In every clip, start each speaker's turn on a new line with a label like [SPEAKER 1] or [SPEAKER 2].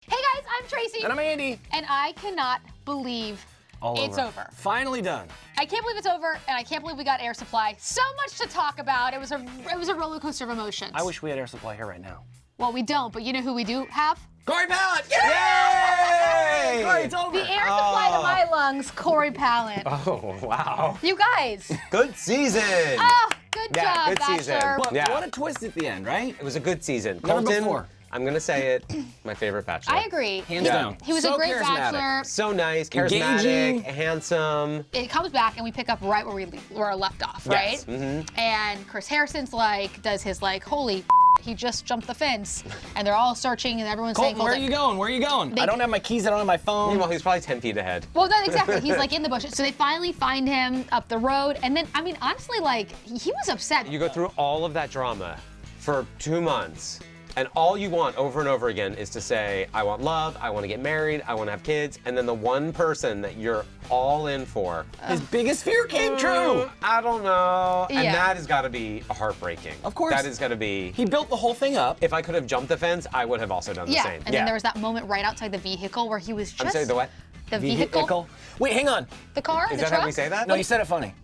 [SPEAKER 1] Hey guys, I'm Tracy.
[SPEAKER 2] And I'm Andy.
[SPEAKER 1] And I cannot believe it's over.
[SPEAKER 2] Finally done.
[SPEAKER 1] I can't believe it's over, and I can't believe we got Air Supply. So much to talk about. It was a roller coaster of emotions.
[SPEAKER 2] I wish we had Air Supply here right now.
[SPEAKER 1] Well, we don't, but you know who we do have?
[SPEAKER 2] Corey Pallet! Yay! Corey, it's over.
[SPEAKER 1] The air supply to my lungs, Corey Pallet.
[SPEAKER 3] Oh, wow.
[SPEAKER 1] You guys.
[SPEAKER 3] Good season.
[SPEAKER 1] Oh, good
[SPEAKER 3] Yeah,
[SPEAKER 1] job,
[SPEAKER 3] good season.
[SPEAKER 1] Bachelor.
[SPEAKER 2] But
[SPEAKER 3] Yeah.
[SPEAKER 2] what a twist at the end, right?
[SPEAKER 3] It was a good season.
[SPEAKER 2] Never
[SPEAKER 3] Colton,
[SPEAKER 2] before.
[SPEAKER 3] I'm going to say it, my favorite Bachelor.
[SPEAKER 1] I agree.
[SPEAKER 2] Hands down.
[SPEAKER 1] He was
[SPEAKER 2] So
[SPEAKER 1] a great
[SPEAKER 2] charismatic.
[SPEAKER 1] Bachelor.
[SPEAKER 3] So nice, charismatic,
[SPEAKER 2] Engaging.
[SPEAKER 3] handsome.
[SPEAKER 1] It comes back and we pick up right where we were left off, right?
[SPEAKER 3] Yes. Mm-hmm.
[SPEAKER 1] And Chris Harrison's like, does his like, holy he just jumped the fence. And they're all searching and everyone's saying,
[SPEAKER 2] Colton, where are you going? Where are you going?
[SPEAKER 1] They-
[SPEAKER 2] I don't have my keys, I don't have my phone.
[SPEAKER 3] Meanwhile, he's probably 10 feet ahead.
[SPEAKER 1] Well, not exactly. He's like in the bushes. So they finally find him up the road. And then, I mean, honestly, like, he was upset.
[SPEAKER 3] You go through all of that drama for 2 months, and all you want over and over again is to say, I want love, I want to get married, I want to have kids, and then the one person that you're all in for,
[SPEAKER 2] His biggest fear came true.
[SPEAKER 3] I don't know. And
[SPEAKER 1] Yeah.
[SPEAKER 3] that has got to be heartbreaking.
[SPEAKER 2] Of course.
[SPEAKER 3] That has got to be.
[SPEAKER 2] He built the whole thing up.
[SPEAKER 3] If I could have jumped the fence, I would have also done the
[SPEAKER 1] Yeah.
[SPEAKER 3] same.
[SPEAKER 1] And then there was that moment right outside the vehicle where he was just.
[SPEAKER 3] I'm sorry, the what?
[SPEAKER 1] The vehicle.
[SPEAKER 2] Wait, hang on.
[SPEAKER 1] The car?
[SPEAKER 3] Is
[SPEAKER 1] the
[SPEAKER 3] that
[SPEAKER 1] truck?
[SPEAKER 3] how we say that?
[SPEAKER 2] No, you said it funny.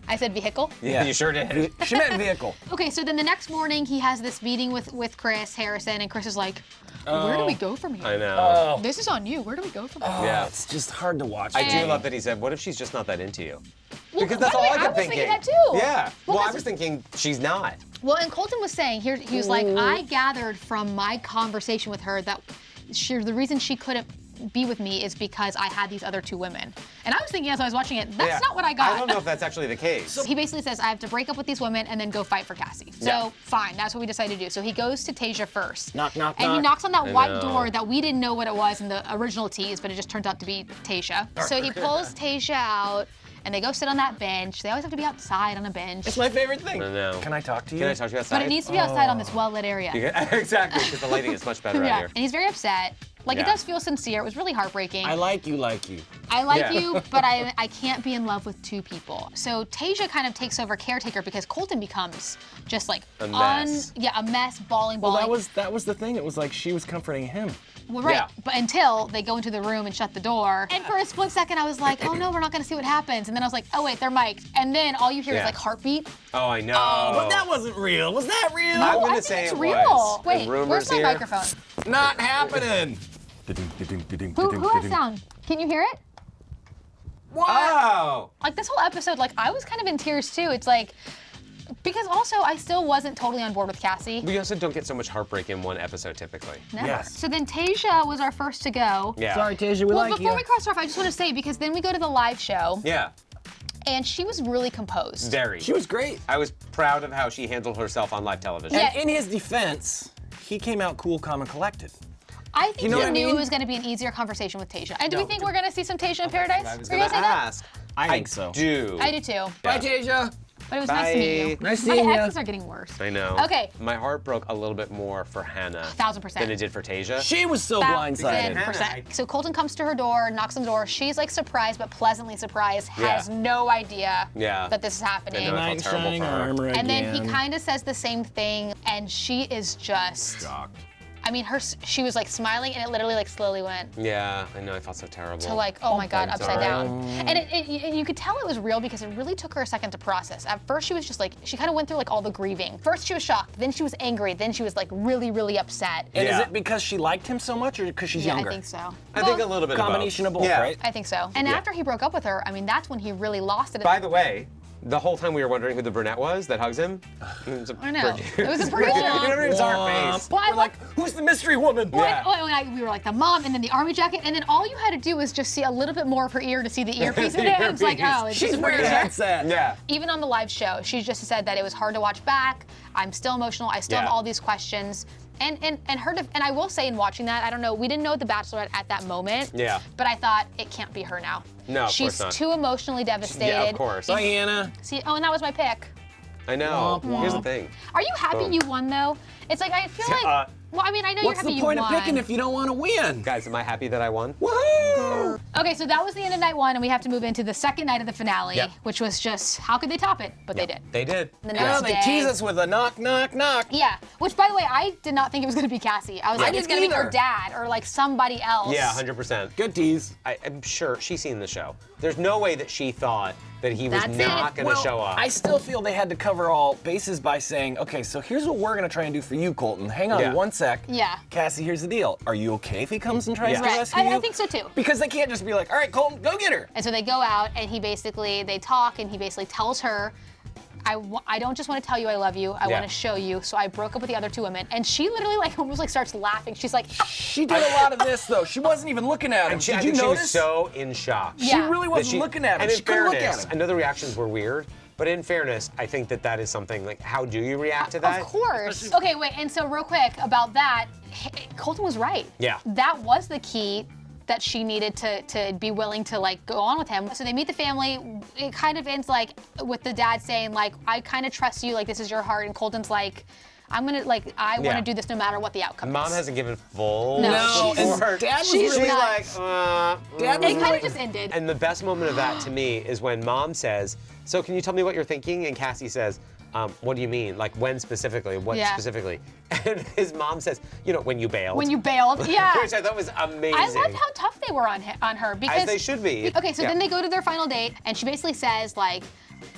[SPEAKER 1] I said vehicle.
[SPEAKER 3] Yeah, you sure did.
[SPEAKER 2] She meant vehicle.
[SPEAKER 1] Okay, so then the next morning he has this meeting with Chris Harrison, and Chris is like, where do we go from here?
[SPEAKER 3] I know.
[SPEAKER 1] This is on you. Where do we go from here?
[SPEAKER 3] Yeah.
[SPEAKER 2] It's just hard to watch.
[SPEAKER 3] I do
[SPEAKER 1] And-
[SPEAKER 3] love that he said, what if she's just not that into you?
[SPEAKER 1] Well,
[SPEAKER 3] Because that's
[SPEAKER 1] by the
[SPEAKER 3] all
[SPEAKER 1] way,
[SPEAKER 3] I kept
[SPEAKER 1] was
[SPEAKER 3] thinking.
[SPEAKER 1] that too.
[SPEAKER 3] Yeah.
[SPEAKER 1] Well,
[SPEAKER 3] Well, I
[SPEAKER 1] 'cause-
[SPEAKER 3] was thinking she's not.
[SPEAKER 1] Well, and Colton was saying, he was like, I gathered from my conversation with her that the reason she couldn't be with me is because I had these other two women. And I was thinking as I was watching it, that's
[SPEAKER 3] Yeah.
[SPEAKER 1] not what I got.
[SPEAKER 3] I don't know if that's actually the case.
[SPEAKER 1] He basically says, I have to break up with these women and then go fight for Cassie. So
[SPEAKER 3] Yeah.
[SPEAKER 1] fine, that's what we decided to do. So he goes to Tayshia first.
[SPEAKER 2] Knock, knock,
[SPEAKER 1] And he
[SPEAKER 2] knock.
[SPEAKER 1] knocks on that
[SPEAKER 3] I
[SPEAKER 1] white
[SPEAKER 3] know.
[SPEAKER 1] door that we didn't know what it was in the original tease, but it just turned out to be Tayshia. So he pulls Tayshia out and they go sit on that bench. They always have to be outside on a bench.
[SPEAKER 2] It's my favorite thing.
[SPEAKER 3] I know.
[SPEAKER 2] Can I talk to you?
[SPEAKER 3] Can I talk to you outside?
[SPEAKER 1] But it needs to be outside on this well-lit area.
[SPEAKER 3] Exactly, because the lighting is much better out
[SPEAKER 1] Yeah,
[SPEAKER 3] here.
[SPEAKER 1] and he's very upset. Like, it
[SPEAKER 3] Yeah.
[SPEAKER 1] does feel sincere. It was really heartbreaking.
[SPEAKER 2] I like you, like you.
[SPEAKER 1] I like
[SPEAKER 3] Yeah.
[SPEAKER 1] you, but I can't be in love with two people. So Tayshia kind of takes over caretaker because Colton becomes just like
[SPEAKER 3] A mess.
[SPEAKER 1] a mess, bawling.
[SPEAKER 2] Well, that was the thing. It was like she was comforting him.
[SPEAKER 1] Well, right,
[SPEAKER 3] Yeah.
[SPEAKER 1] but until they go into the room and shut the door. And for a split second, I was like, oh no, we're not gonna see what happens. And then I was like, oh wait, they're mic'd. And then all you hear is
[SPEAKER 3] Yeah.
[SPEAKER 1] like heartbeat.
[SPEAKER 3] Oh, I know.
[SPEAKER 2] But that wasn't real. Was that real?
[SPEAKER 3] I'm
[SPEAKER 1] Oh,
[SPEAKER 3] gonna
[SPEAKER 1] I think
[SPEAKER 3] say
[SPEAKER 1] it's
[SPEAKER 3] it
[SPEAKER 1] real.
[SPEAKER 3] was.
[SPEAKER 1] Wait,
[SPEAKER 3] The rumors
[SPEAKER 1] where's my
[SPEAKER 3] here.
[SPEAKER 1] microphone?
[SPEAKER 2] Not happening.
[SPEAKER 1] Who has sound? Can you hear it?
[SPEAKER 3] Oh!
[SPEAKER 1] Like this whole episode, like I was kind of in tears too. It's like, because also I still wasn't totally on board with Cassie.
[SPEAKER 3] We also don't get so much heartbreak in one episode typically.
[SPEAKER 1] Never.
[SPEAKER 2] Yes.
[SPEAKER 1] So then Tayshia was our first to go.
[SPEAKER 3] Yeah.
[SPEAKER 2] Sorry, Tayshia, we
[SPEAKER 1] Well,
[SPEAKER 2] like
[SPEAKER 1] before
[SPEAKER 2] you.
[SPEAKER 1] we cross off, I just want to say, because then we go to the live show,
[SPEAKER 3] Yeah.
[SPEAKER 1] and she was really composed.
[SPEAKER 3] Very.
[SPEAKER 2] She was great.
[SPEAKER 3] I was proud of how she handled herself on live television.
[SPEAKER 1] Yeah.
[SPEAKER 2] And in his defense, he came out cool, calm, and collected.
[SPEAKER 1] I think
[SPEAKER 2] You know
[SPEAKER 1] he
[SPEAKER 2] what I
[SPEAKER 1] knew
[SPEAKER 2] mean?
[SPEAKER 1] it was going to be an easier conversation with Tayshia. And do we
[SPEAKER 2] No.
[SPEAKER 1] think we're going to see some Tayshia in Paradise?
[SPEAKER 3] I was
[SPEAKER 1] Were you
[SPEAKER 3] going to
[SPEAKER 1] gonna say that?
[SPEAKER 3] ask.
[SPEAKER 2] I think so.
[SPEAKER 3] Do.
[SPEAKER 1] I do too.
[SPEAKER 2] Bye, Tayshia.
[SPEAKER 1] But it was nice to meet you.
[SPEAKER 3] Bye.
[SPEAKER 2] Nice
[SPEAKER 1] My
[SPEAKER 2] seeing ya.
[SPEAKER 1] exes are getting worse.
[SPEAKER 3] I know.
[SPEAKER 1] Okay.
[SPEAKER 3] My heart broke a little bit more for Hannah
[SPEAKER 1] 1000%.
[SPEAKER 3] than it did for Tayshia.
[SPEAKER 2] She was so blindsided.
[SPEAKER 1] 1000%. So Colton comes to her door, knocks on the door. She's like surprised, but pleasantly surprised,
[SPEAKER 3] Yeah.
[SPEAKER 1] has no idea
[SPEAKER 3] Yeah.
[SPEAKER 1] that this is happening.
[SPEAKER 3] I know. I
[SPEAKER 2] Knight in
[SPEAKER 3] felt terrible
[SPEAKER 2] shining
[SPEAKER 3] for her.
[SPEAKER 2] armor
[SPEAKER 1] And then
[SPEAKER 2] again.
[SPEAKER 1] he kind of says the same thing, and she is just,
[SPEAKER 2] Shocked.
[SPEAKER 1] I mean, she was like smiling, and it literally like slowly went
[SPEAKER 3] Yeah, I know. I felt so terrible.
[SPEAKER 1] to like, oh my God,
[SPEAKER 3] I'm
[SPEAKER 1] upside
[SPEAKER 3] sorry.
[SPEAKER 1] down. And you could tell it was real because it really took her a second to process. At first she was just like, she kind of went through like all the grieving. First she was shocked, then she was angry, then she was like really, really upset.
[SPEAKER 2] And is
[SPEAKER 3] Yeah.
[SPEAKER 2] it because she liked him so much or because she's
[SPEAKER 1] Yeah,
[SPEAKER 2] younger?
[SPEAKER 1] I think so.
[SPEAKER 3] I think a little bit
[SPEAKER 2] Combination of both,
[SPEAKER 3] Yeah.
[SPEAKER 2] right?
[SPEAKER 1] I think so. And
[SPEAKER 3] Yeah.
[SPEAKER 1] after he broke up with her, I mean, that's when he really lost it.
[SPEAKER 3] By the way, the whole time we were wondering who the brunette was that hugs him. It was a
[SPEAKER 1] I know.
[SPEAKER 3] producer.
[SPEAKER 1] It was a producer.
[SPEAKER 3] You never even saw her face.
[SPEAKER 1] Well, I
[SPEAKER 2] We're like, who's the mystery woman?
[SPEAKER 3] Yeah.
[SPEAKER 1] we were like the mom and then the army jacket, and then all you had to do was just see a little bit more of her ear to see the earpiece in
[SPEAKER 3] The
[SPEAKER 1] it. And it's like,
[SPEAKER 3] earpiece.
[SPEAKER 1] oh, it's
[SPEAKER 2] She's
[SPEAKER 1] just a
[SPEAKER 2] wearing a
[SPEAKER 1] producer.
[SPEAKER 2] headset.
[SPEAKER 3] Yeah.
[SPEAKER 1] Even on the live show, she just said that it was hard to watch back. I'm still emotional. I still have
[SPEAKER 3] Yeah.
[SPEAKER 1] all these questions. And I will say in watching that, I don't know, we didn't know the Bachelorette at that moment.
[SPEAKER 3] Yeah.
[SPEAKER 1] But I thought it can't be her now.
[SPEAKER 3] No, of
[SPEAKER 1] She's
[SPEAKER 3] course not.
[SPEAKER 1] too emotionally devastated.
[SPEAKER 3] Yeah, of course.
[SPEAKER 2] Bye, Hannah.
[SPEAKER 1] See, oh, and that was my pick.
[SPEAKER 3] I know.
[SPEAKER 2] Womp,
[SPEAKER 3] Here's the
[SPEAKER 2] womp.
[SPEAKER 3] thing.
[SPEAKER 1] Are you happy
[SPEAKER 3] Boom.
[SPEAKER 1] you won though? It's like I feel like Well, I mean, I know
[SPEAKER 2] What's
[SPEAKER 1] you're happy
[SPEAKER 2] the point
[SPEAKER 1] you
[SPEAKER 2] of
[SPEAKER 1] won.
[SPEAKER 2] picking if you don't want to win?
[SPEAKER 3] Guys, am I happy that I won?
[SPEAKER 2] Woohoo!
[SPEAKER 1] Okay, so that was the end of night 1, and we have to move into the second night of the finale,
[SPEAKER 3] Yep.
[SPEAKER 1] which was just, how could they top it? But they did.
[SPEAKER 3] They did.
[SPEAKER 1] The
[SPEAKER 2] Yeah,
[SPEAKER 1] next
[SPEAKER 2] they
[SPEAKER 1] day,
[SPEAKER 2] tease us with a knock, knock, knock.
[SPEAKER 1] Yeah, which by the way, I did not think it was gonna be Cassie. I was like, it's
[SPEAKER 2] didn't
[SPEAKER 1] gonna be her
[SPEAKER 2] either.
[SPEAKER 1] dad or like somebody else.
[SPEAKER 3] Yeah, 100%.
[SPEAKER 2] Good tease.
[SPEAKER 3] I'm sure she's seen the show. There's no way that she thought that he was
[SPEAKER 1] That's
[SPEAKER 3] not
[SPEAKER 1] it.
[SPEAKER 3] going to show up.
[SPEAKER 2] I still feel they had to cover all bases by saying, okay, so here's what we're going to try and do for you, Colton. Hang on
[SPEAKER 3] Yeah.
[SPEAKER 2] 1 sec.
[SPEAKER 1] Yeah.
[SPEAKER 2] Cassie, here's the deal. Are you okay if he comes and tries
[SPEAKER 3] Yeah.
[SPEAKER 2] to
[SPEAKER 1] Right.
[SPEAKER 2] rescue you?
[SPEAKER 1] I think so too.
[SPEAKER 2] Because they can't just be like, all right, Colton, go get her.
[SPEAKER 1] And so they go out, and they talk, and he basically tells her, I don't just want to tell you I love you. I
[SPEAKER 3] Yeah.
[SPEAKER 1] want to show you. So I broke up with the other 2 women, and she literally like almost like starts laughing. She's like,
[SPEAKER 2] She did a lot of this, though. She wasn't even looking at him.
[SPEAKER 3] And she, I
[SPEAKER 2] Did you
[SPEAKER 3] think she was
[SPEAKER 2] notice?
[SPEAKER 3] so in shock.
[SPEAKER 1] Yeah.
[SPEAKER 2] She really
[SPEAKER 3] that
[SPEAKER 2] wasn't looking at him.
[SPEAKER 3] And
[SPEAKER 2] She
[SPEAKER 3] in
[SPEAKER 2] couldn't look
[SPEAKER 3] fairness,
[SPEAKER 2] at
[SPEAKER 3] I
[SPEAKER 2] him.
[SPEAKER 3] know the reactions were weird, but in fairness, I think that is something like, how do you react to that?
[SPEAKER 1] of course. Okay, wait. And so real quick about that, Colton was right.
[SPEAKER 3] Yeah.
[SPEAKER 1] That was the key that she needed to be willing to like go on with him. So they meet the family. It kind of ends like with the dad saying like, I kind of trust you, like this is your heart. And Colton's like, I want
[SPEAKER 3] Yeah.
[SPEAKER 1] to do this no matter what the outcome
[SPEAKER 3] Mom
[SPEAKER 1] is.
[SPEAKER 3] hasn't given full
[SPEAKER 1] No, she's-
[SPEAKER 3] support.
[SPEAKER 2] Dad was
[SPEAKER 1] She's
[SPEAKER 2] really
[SPEAKER 1] not-
[SPEAKER 3] like,
[SPEAKER 2] Dad was
[SPEAKER 1] It kind
[SPEAKER 2] really-
[SPEAKER 1] of just ended.
[SPEAKER 3] And the best moment of that to me is when Mom says, so can you tell me what you're thinking? And Cassie says, what do you mean? Like when specifically? What
[SPEAKER 1] Yeah.
[SPEAKER 3] specifically? And his mom says, you know, when you bailed.
[SPEAKER 1] When you bailed, yeah.
[SPEAKER 3] Which I thought was amazing.
[SPEAKER 1] I loved how tough they were on her because
[SPEAKER 3] As they should be.
[SPEAKER 1] Okay, so
[SPEAKER 3] Yeah.
[SPEAKER 1] then they go to their final date, and she basically says like,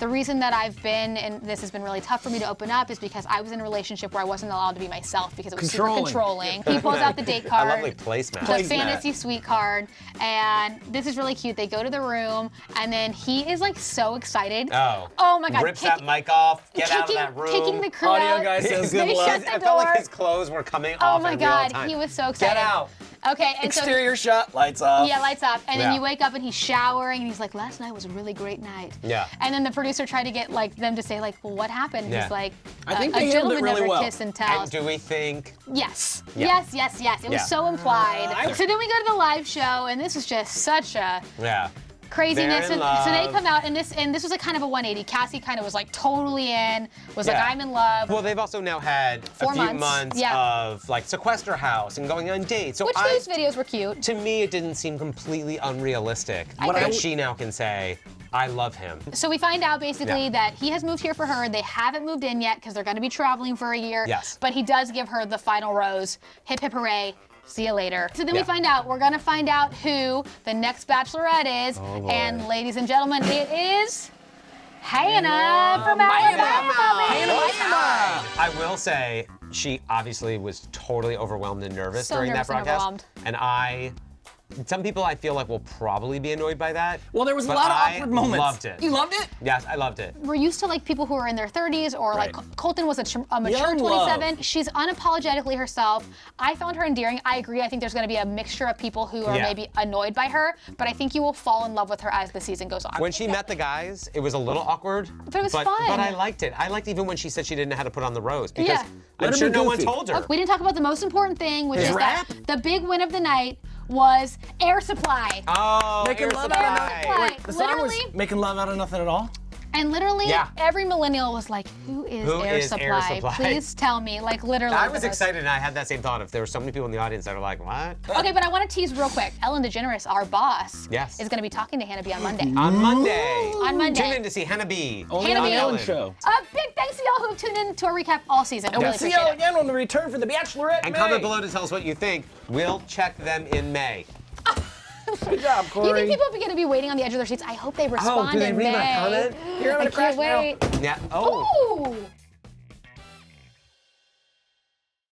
[SPEAKER 1] the reason that I've been, and this has been really tough for me to open up, is because I was in a relationship where I wasn't allowed to be myself because it was super controlling. He pulls out the date card.
[SPEAKER 3] I love like placemat.
[SPEAKER 1] The fantasy suite card, and this is really cute. They go to the room, and then he is like so excited. Oh my God!
[SPEAKER 3] Rips that mic off, get out of
[SPEAKER 1] kicking-
[SPEAKER 3] that room.
[SPEAKER 1] Kicking the crew
[SPEAKER 2] Audio
[SPEAKER 1] out.
[SPEAKER 2] guy says
[SPEAKER 1] They
[SPEAKER 2] good luck.
[SPEAKER 1] shut the
[SPEAKER 3] I felt like
[SPEAKER 1] door.
[SPEAKER 3] his clothes were coming
[SPEAKER 1] Oh
[SPEAKER 3] off
[SPEAKER 1] my
[SPEAKER 3] in real
[SPEAKER 1] God,
[SPEAKER 3] time.
[SPEAKER 1] he was so excited.
[SPEAKER 3] Get out.
[SPEAKER 1] Okay, and so
[SPEAKER 2] Exterior shot, lights off.
[SPEAKER 1] yeah, lights off, and then
[SPEAKER 3] Yeah.
[SPEAKER 1] you wake up and he's showering, and he's like, "Last night was a really great night."
[SPEAKER 3] Yeah.
[SPEAKER 1] And then the producer tried to get like them to say like, "Well, what happened?"
[SPEAKER 3] Yeah.
[SPEAKER 1] He's like,
[SPEAKER 2] I think
[SPEAKER 1] "A
[SPEAKER 2] they handled it
[SPEAKER 1] gentleman
[SPEAKER 2] really
[SPEAKER 1] never
[SPEAKER 2] well.
[SPEAKER 1] kiss and tell."
[SPEAKER 3] And do we think
[SPEAKER 1] Yes.
[SPEAKER 3] Yeah.
[SPEAKER 1] Yes. It was
[SPEAKER 3] Yeah.
[SPEAKER 1] so implied.
[SPEAKER 2] I-
[SPEAKER 1] So then we go to the live show, and this is just such a
[SPEAKER 3] Yeah.
[SPEAKER 1] craziness.
[SPEAKER 3] They're in
[SPEAKER 1] And so they
[SPEAKER 3] love.
[SPEAKER 1] come out, and this was a kind of a 180. Cassie kind of was like totally in, was like,
[SPEAKER 3] Yeah.
[SPEAKER 1] I'm in love.
[SPEAKER 3] Well, they've also now had
[SPEAKER 1] 4
[SPEAKER 3] a few
[SPEAKER 1] months.
[SPEAKER 3] months
[SPEAKER 1] Yeah.
[SPEAKER 3] of like sequester house and going on dates. So
[SPEAKER 1] Which those videos were cute.
[SPEAKER 3] to me, it didn't seem completely unrealistic
[SPEAKER 1] I agree.
[SPEAKER 3] that she now can say, I love him.
[SPEAKER 1] So we find out basically
[SPEAKER 3] Yeah.
[SPEAKER 1] that he has moved here for her. They haven't moved in yet because they're going to be traveling for a year.
[SPEAKER 3] Yes.
[SPEAKER 1] But he does give her the final rose. Hip hip hooray. See you later. So then
[SPEAKER 3] Yeah.
[SPEAKER 1] we find out, we're going to find out who the next Bachelorette is.
[SPEAKER 3] Oh, boy.
[SPEAKER 1] And ladies and gentlemen, it is Hannah from Alabama.
[SPEAKER 2] Hannah.
[SPEAKER 3] I will say, she obviously was totally overwhelmed and nervous
[SPEAKER 1] So
[SPEAKER 3] during
[SPEAKER 1] nervous
[SPEAKER 3] that
[SPEAKER 1] and
[SPEAKER 3] broadcast.
[SPEAKER 1] overwhelmed.
[SPEAKER 3] And some people I feel like will probably be annoyed by that.
[SPEAKER 2] Well, there was a
[SPEAKER 3] but
[SPEAKER 2] lot of
[SPEAKER 3] I
[SPEAKER 2] awkward moments.
[SPEAKER 3] Loved it.
[SPEAKER 2] You loved it?
[SPEAKER 3] Yes, I loved it.
[SPEAKER 1] We're used to like people who are in their 30s or like
[SPEAKER 2] Right.
[SPEAKER 1] Colton was a mature
[SPEAKER 2] Young
[SPEAKER 1] 27.
[SPEAKER 2] love.
[SPEAKER 1] She's unapologetically herself. I found her endearing. I agree. I think there's going to be a mixture of people who are
[SPEAKER 3] Yeah.
[SPEAKER 1] maybe annoyed by her, but I think you will fall in love with her as the season goes on.
[SPEAKER 3] When she met the guys, it was a little awkward.
[SPEAKER 1] But it was fun.
[SPEAKER 3] But I liked it. I liked even when she said she didn't know how to put on the rose because
[SPEAKER 1] Yeah.
[SPEAKER 3] I'm
[SPEAKER 2] Let her
[SPEAKER 3] sure
[SPEAKER 2] be
[SPEAKER 3] no one
[SPEAKER 2] goofy.
[SPEAKER 3] told her.
[SPEAKER 1] We didn't talk about the most important thing, which
[SPEAKER 2] His
[SPEAKER 1] is
[SPEAKER 2] rap?
[SPEAKER 1] that the big win of the night was Air Supply.
[SPEAKER 3] Oh,
[SPEAKER 2] Making
[SPEAKER 3] Air
[SPEAKER 2] love
[SPEAKER 3] Supply.
[SPEAKER 2] out of
[SPEAKER 1] Supply.
[SPEAKER 2] Wait, the song was
[SPEAKER 1] Literally-
[SPEAKER 2] making love out of nothing at all?
[SPEAKER 1] And literally,
[SPEAKER 3] Yeah.
[SPEAKER 1] every millennial was like, who is
[SPEAKER 3] Who
[SPEAKER 1] Air
[SPEAKER 3] is
[SPEAKER 1] Supply?
[SPEAKER 3] Air Supply?
[SPEAKER 1] Please tell me. Like, literally.
[SPEAKER 3] I was
[SPEAKER 1] this.
[SPEAKER 3] excited and I had that same thought. If there were so many people in the audience that were like, what?
[SPEAKER 1] Okay, but I want to tease real quick. Ellen DeGeneres, our boss,
[SPEAKER 3] Yes.
[SPEAKER 1] is going to be talking to Hannah B on Monday.
[SPEAKER 3] On Monday.
[SPEAKER 1] On Monday.
[SPEAKER 3] Tune in to see Hannah B.
[SPEAKER 2] Only
[SPEAKER 1] Hannah
[SPEAKER 2] on
[SPEAKER 1] B.
[SPEAKER 2] the Ellen
[SPEAKER 3] Ellen.
[SPEAKER 2] show.
[SPEAKER 1] Big thanks to y'all who have tuned in to our recap all season. I
[SPEAKER 2] And
[SPEAKER 1] really
[SPEAKER 2] we'll see
[SPEAKER 1] appreciate
[SPEAKER 2] y'all
[SPEAKER 1] it.
[SPEAKER 2] again when we return for the Bachelorette
[SPEAKER 3] And
[SPEAKER 2] May.
[SPEAKER 3] comment below to tell us what you think. We'll check them in May.
[SPEAKER 2] Good job, Corey.
[SPEAKER 1] You think people are going to be waiting on the edge of their seats? I hope they respond
[SPEAKER 3] do they
[SPEAKER 1] in
[SPEAKER 3] read my
[SPEAKER 1] May.
[SPEAKER 3] comment?
[SPEAKER 2] Here, I'm
[SPEAKER 1] I
[SPEAKER 2] gonna crash
[SPEAKER 1] can't
[SPEAKER 2] now.
[SPEAKER 1] wait.
[SPEAKER 3] Yeah. Oh.
[SPEAKER 1] Ooh.